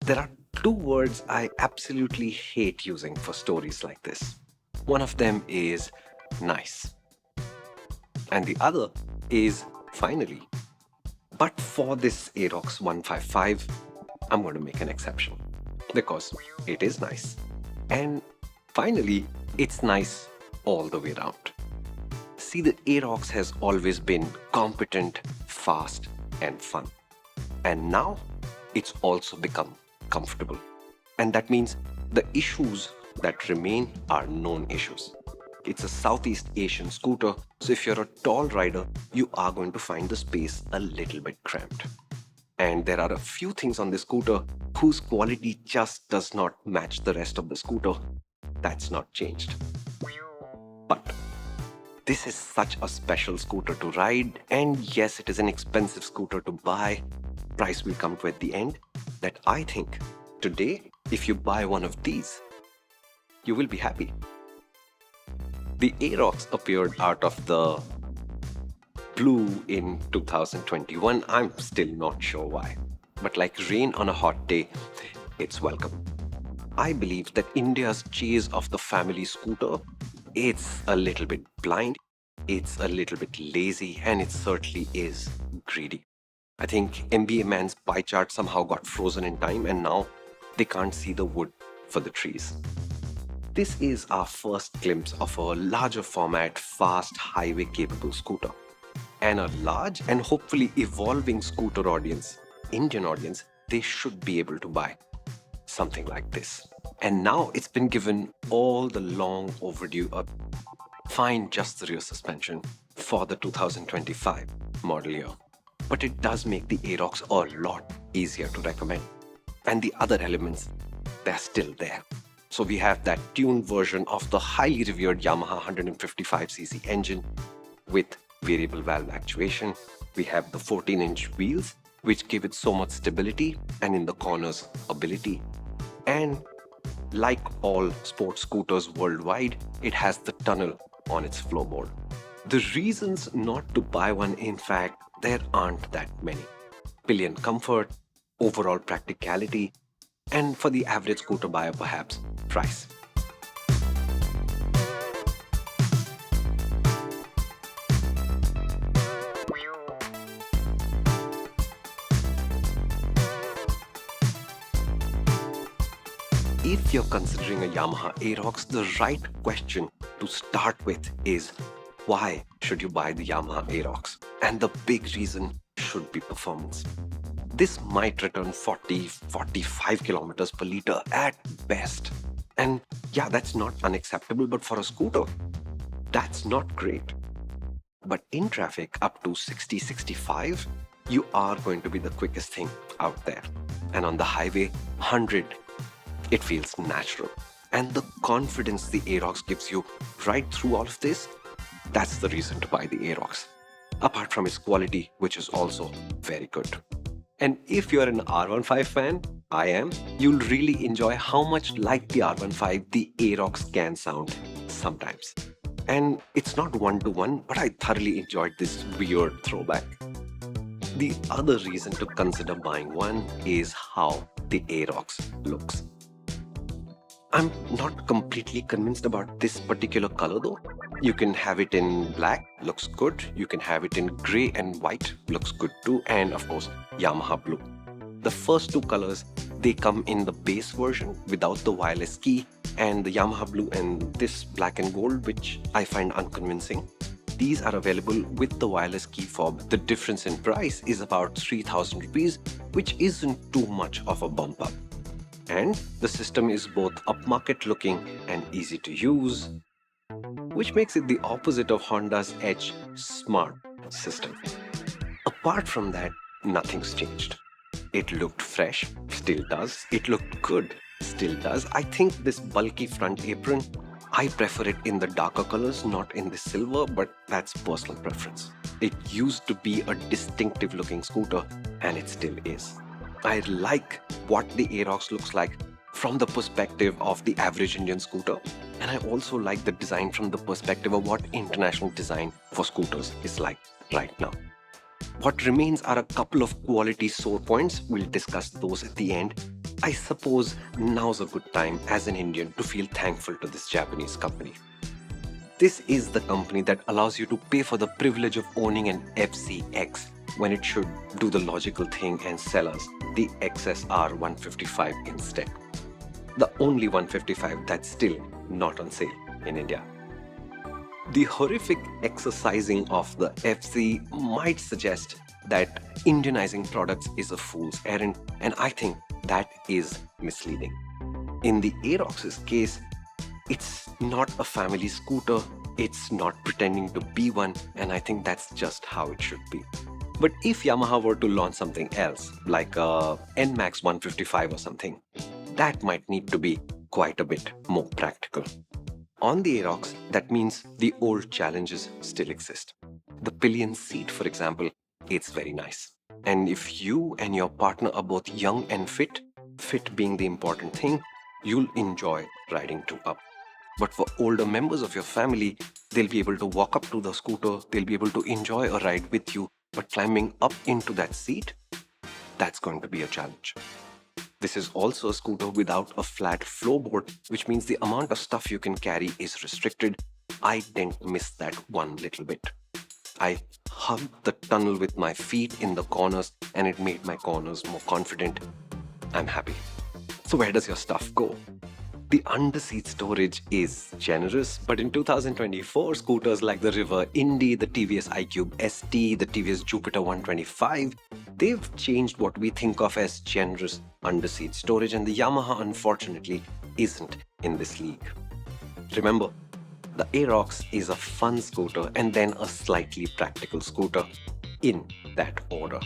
There are two words I absolutely hate using for stories like this. One of them is nice, and the other is finally. But for this Aerox 155, I'm going to make an exception because it is nice. And finally, it's nice all the way around. See, the Aerox has always been competent, fast, and fun. And now it's also become comfortable. And that means the issues that remain are known issues. It's a Southeast Asian scooter, so if you're a tall rider, you are going to find the space a little bit cramped. And there are a few things on this scooter whose quality just does not match the rest of the scooter. That's not changed. But this is such a special scooter to ride, and yes, it is an expensive scooter to buy. Price will come to at the end. That I think today, if you buy one of these, you will be happy. The Aerox appeared out of the blue in 2021. I'm still not sure why. But like rain on a hot day, it's welcome. I believe that India's chase of the family scooter, it's a little bit blind, it's a little bit lazy, and it certainly is greedy. I think MBA man's pie chart somehow got frozen in time, and now they can't see the wood for the trees. This is our first glimpse of a larger format, fast, highway-capable scooter. And a large and hopefully evolving scooter audience, Indian audience, they should be able to buy something like this. And now it's been given all the long overdue fine just the rear suspension for the 2025 model year. But it does make the Aerox a lot easier to recommend. And the other elements, they're still there. So we have that tuned version of the highly revered Yamaha 155cc engine with variable valve actuation. We have the 14-inch wheels, which give it so much stability and in the corners ability. And like all sports scooters worldwide, it has the tunnel on its floorboard. The reasons not to buy one, in fact, there aren't that many. Pillion comfort, overall practicality, and for the average scooter buyer, perhaps price. If you're considering a Yamaha Aerox, the right question to start with is, why should you buy the Yamaha Aerox? And the big reason should be performance. This might return 40-45 kilometers per liter at best. And yeah, that's not unacceptable, but for a scooter, that's not great. But in traffic, up to 60-65, you are going to be the quickest thing out there. And on the highway, 100, it feels natural. And the confidence the Aerox gives you right through all of this, that's the reason to buy the Aerox. Apart from its quality, which is also very good. And if you're an R15 fan, I am, you'll really enjoy how much like the R15 the Aerox can sound sometimes. And it's not one-to-one, but I thoroughly enjoyed this weird throwback. The other reason to consider buying one is how the Aerox looks. I'm not completely convinced about this particular color though. You can have it in black, looks good. You can have it in grey and white, looks good too. And of course, Yamaha blue. The first two colors, they come in the base version without the wireless key, and the Yamaha blue and this black and gold, which I find unconvincing. These are available with the wireless key fob. The difference in price is about 3,000 rupees, which isn't too much of a bump up. And the system is both upmarket looking and easy to use, which makes it the opposite of Honda's Edge Smart system. Apart from that, nothing's changed. It looked fresh, still does. It looked good, still does. I think this bulky front apron, I prefer it in the darker colors, not in the silver, but that's personal preference. It used to be a distinctive looking scooter, and it still is. I like what the Aerox looks like from the perspective of the average Indian scooter, and I also like the design from the perspective of what international design for scooters is like right now. What remains are a couple of quality sore points. We'll discuss those at the end. I suppose now's a good time as an Indian to feel thankful to this Japanese company. This is the company that allows you to pay for the privilege of owning an FCX when it should do the logical thing and sell us the XSR 155 instead. The only 155 that's still not on sale in India. The horrific exercising of the FC might suggest that Indianizing products is a fool's errand, and I think that is misleading. In the Aerox's case, it's not a family scooter, it's not pretending to be one, and I think that's just how it should be. But if Yamaha were to launch something else, like a NMAX 155 or something, that might need to be quite a bit more practical. On the Aerox, that means the old challenges still exist. The Pillions seat, for example, it's very nice. And if you and your partner are both young and fit being the important thing, you'll enjoy riding two up. But for older members of your family, they'll be able to walk up to the scooter, they'll be able to enjoy a ride with you, but climbing up into that seat, that's going to be a challenge. This is also a scooter without a flat floorboard, which means the amount of stuff you can carry is restricted. I didn't miss that one little bit. I hugged the tunnel with my feet in the corners and it made my corners more confident. I'm happy. So where does your stuff go? The underseat storage is generous, but in 2024, scooters like the River Indy, the TVS iQube ST, the TVS Jupiter 125, they've changed what we think of as generous underseat storage, and the Yamaha, unfortunately, isn't in this league. Remember, the Aerox is a fun scooter and then a slightly practical scooter, in that order.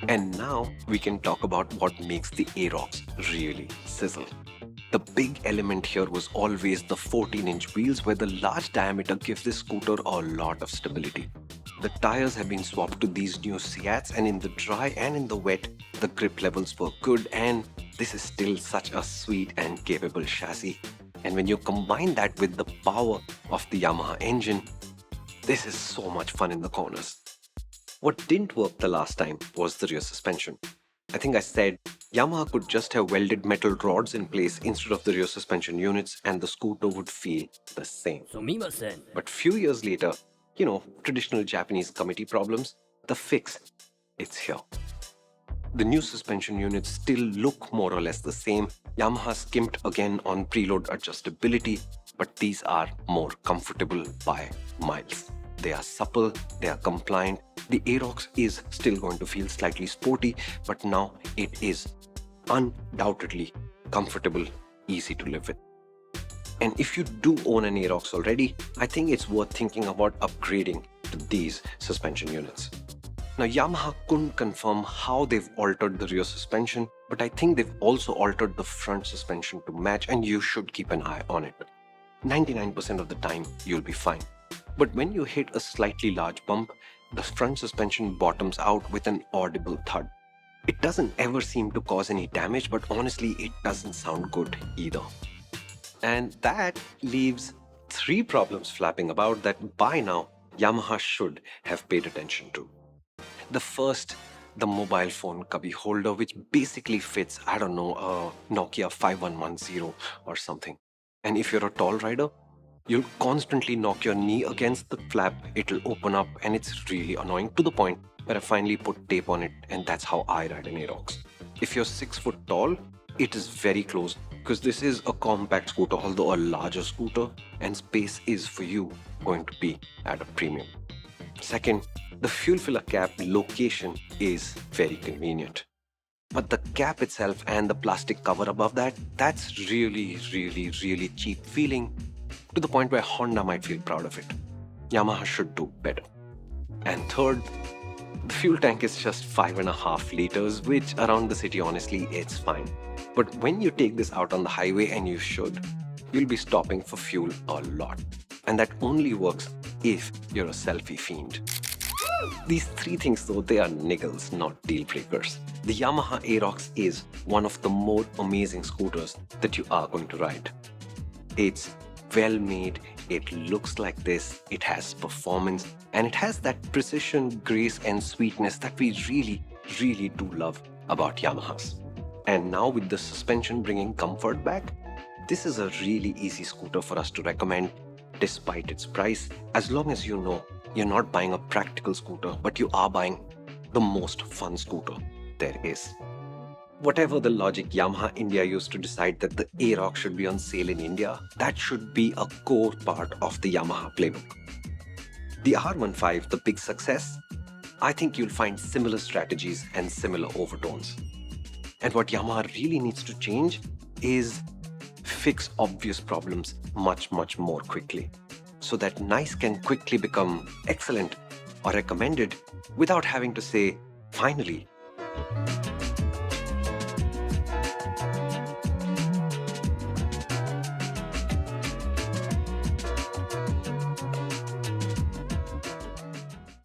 And now we can talk about what makes the Aerox really sizzle. The big element here was always the 14-inch wheels, where the large diameter gives this scooter a lot of stability. The tires have been swapped to these new Seats, and in the dry and in the wet, the grip levels were good, and this is still such a sweet and capable chassis. And when you combine that with the power of the Yamaha engine, this is so much fun in the corners. What didn't work the last time was the rear suspension. I think I said Yamaha could just have welded metal rods in place instead of the rear suspension units and the scooter would feel the same. But few years later, traditional Japanese committee problems, the fix, it's here. The new suspension units still look more or less the same. Yamaha skimped again on preload adjustability, but these are more comfortable by miles. They are supple, they are compliant. The Aerox is still going to feel slightly sporty, but now it is undoubtedly comfortable, easy to live with. And if you do own an Aerox already, I think it's worth thinking about upgrading to these suspension units. Now, Yamaha couldn't confirm how they've altered the rear suspension, but I think they've also altered the front suspension to match, and you should keep an eye on it. 99% of the time, you'll be fine. But when you hit a slightly large bump, the front suspension bottoms out with an audible thud. It doesn't ever seem to cause any damage, but honestly, it doesn't sound good either. And that leaves 3 problems flapping about that by now Yamaha should have paid attention to. The first, the mobile phone cubby holder, which basically fits, a Nokia 5110 or something. And if you're a tall rider, you'll constantly knock your knee against the flap, it'll open up, and it's really annoying, to the point where I finally put tape on it, and that's how I ride an Aerox. If you're 6 foot tall, it is very close, because this is a compact scooter, although a larger scooter, and space is for you going to be at a premium. Second, the fuel filler cap location is very convenient. But the cap itself and the plastic cover above that, that's really, really, really cheap feeling, to the point where Honda might feel proud of it. Yamaha should do better. And third, the fuel tank is just 5.5 liters, which around the city, honestly, it's fine. But when you take this out on the highway, and you should, you'll be stopping for fuel a lot. And that only works if you're a selfie fiend. These 3 things though, they are niggles, not deal breakers. The Yamaha Aerox is one of the more amazing scooters that you are going to ride. It's well made, it looks like this, it has performance, and it has that precision, grace, and sweetness that we really, really do love about Yamahas. And now with the suspension bringing comfort back, this is a really easy scooter for us to recommend despite its price, as long as you know you're not buying a practical scooter, but you are buying the most fun scooter there is. Whatever the logic Yamaha India used to decide that the Aerox should be on sale in India, that should be a core part of the Yamaha playbook. The R15, the big success, I think you'll find similar strategies and similar overtones. And what Yamaha really needs to change is fix obvious problems much more quickly, so that nice can quickly become excellent or recommended without having to say, finally.